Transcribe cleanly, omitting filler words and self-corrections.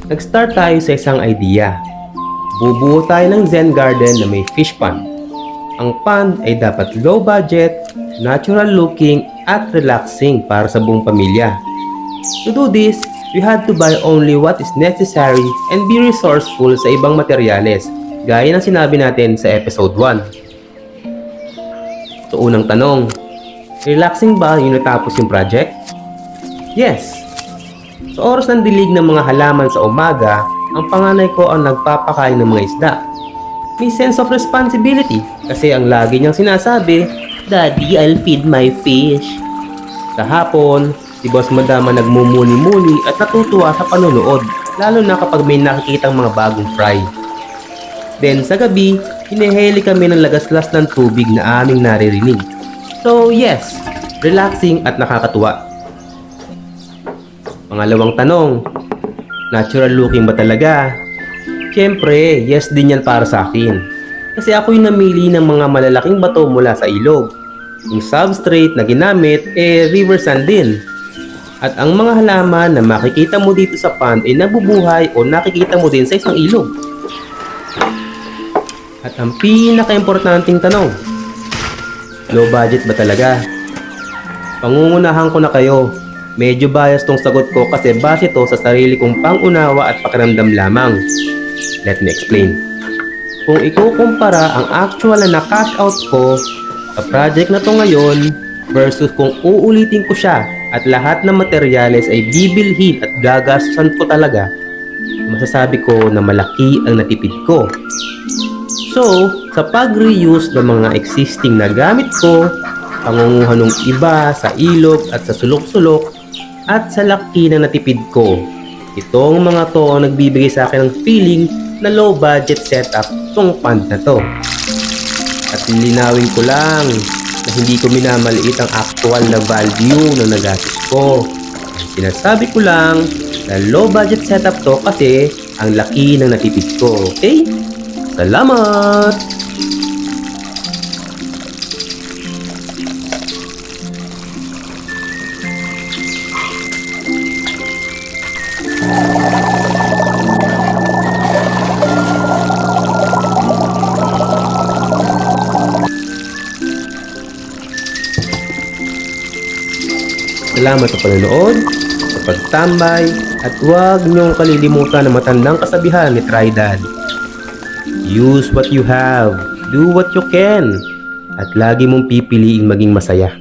Nag-start tayo sa isang idea. Bubuo tayo ng Zen garden na may fish pond. Ang pond ay dapat low budget, natural looking at relaxing para sa buong pamilya. To do this, we had to buy only what is necessary and be resourceful sa ibang materyales, gaya ng sinabi natin sa episode 1. So unang tanong, relaxing ba yung natapos yung project? Yes! Sa oras ng dilig ng mga halaman sa umaga, ang panganay ko ang nagpapakain ng mga isda. May sense of responsibility kasi ang lagi niyang sinasabi, "Daddy, I'll feed my fish." Sa hapon, si Boss Madama nagmumuni-muni at natutuwa sa panonood, lalo na kapag may nakikitang mga bagong fry. Then sa gabi, hinihili kami ng lagaslas ng tubig na aming naririnig. So yes, relaxing at nakakatuwa. Pangalawang tanong, natural looking ba talaga? Siyempre, yes din yan para sa akin. Kasi ako'y namili ng mga malalaking bato mula sa ilog. Yung substrate na ginamit, river sand din. At ang mga halaman na makikita mo dito sa pond ay nabubuhay o nakikita mo din sa isang ilog. At ang pinaka-importanting tanong, low budget ba talaga? Pangungunahan ko na kayo. Medyo bias tong sagot ko kasi base to sa sarili kong pangunawa at pakiramdam lamang. Let me explain. Kung ikukumpara ang actual na cash out ko sa project na to ngayon versus kung uulitin ko siya at lahat ng materyales ay bibilhin at gagastusan ko talaga, masasabi ko na malaki ang natipid ko. So, sa pag-reuse ng mga existing na gamit ko, pangunguha ng iba sa ilog at sa sulok-sulok, at sa laki na natipid ko, itong mga to ang nagbibigay sa akin ng feeling na low budget setup tong pond na to. At linawin ko lang na hindi ko minamaliit ang actual na value na nagastos ko. Ang sinasabi ko lang na low budget setup to kasi ang laki ng natipid ko. Okay? Salamat! Salamat sa panonood, sa pagtambay, at huwag niyong kalilimutan ang matandang kasabihan ni Tridad. Use what you have, do what you can, at lagi mong pipiliing maging masaya.